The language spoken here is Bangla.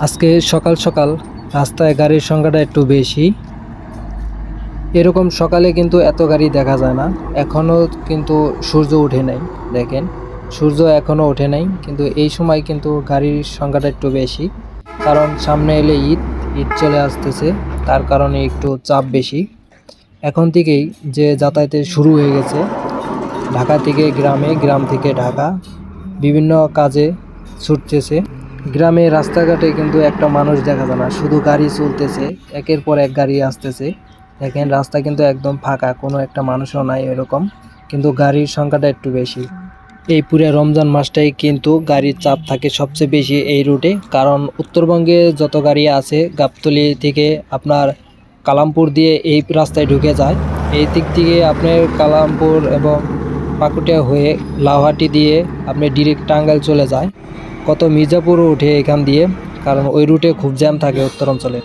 আজকে সকাল সকাল রাস্তায় গাড়ির সংখ্যাটা একটু বেশি। এরকম সকালে কিন্তু এত গাড়ি দেখা যায় না। এখনও কিন্তু সূর্য ওঠে নাই। দেখেন, সূর্য এখনও ওঠে নাই, কিন্তু এই সময় কিন্তু গাড়ির সংখ্যাটা একটু বেশি। কারণ সামনে এলে ঈদ চলে আসতেছে, তার কারণে একটু চাপ বেশি। এখন থেকেই যে যাতায়াতে শুরু হয়ে গেছে, ঢাকা থেকে গ্রামে, গ্রাম থেকে ঢাকা, বিভিন্ন কাজে ছুটতেছে। গ্রামে রাস্তাঘাটে কিন্তু একটা মানুষ দেখা যায় না, শুধু গাড়ি চলতেছে, একের পর এক গাড়ি আসতেছে। দেখেন, রাস্তা কিন্তু একদম ফাঁকা, কোনো একটা মানুষও নাই এরকম, কিন্তু গাড়ির সংখ্যাটা একটু বেশি। এই পুরো রমজান মাসটাই কিন্তু গাড়ির চাপ থাকে সবচেয়ে বেশি এই রুটে। কারণ উত্তরবঙ্গে যত গাড়ি আছে, গাবতলী থেকে আপনার কালামপুর দিয়ে এই রাস্তায় ঢুকে যায়। এই দিক থেকে আপনার কালামপুর এবং পাকুটিয়া হয়ে লাউহাটি দিয়ে আপনি ডিরেক্ট টাঙ্গাইল চলে যায়। কত মির্জাপুরও ওঠে এখান দিয়ে, কারণ ওই রুটে খুব জ্যাম থাকে উত্তর অঞ্চলে।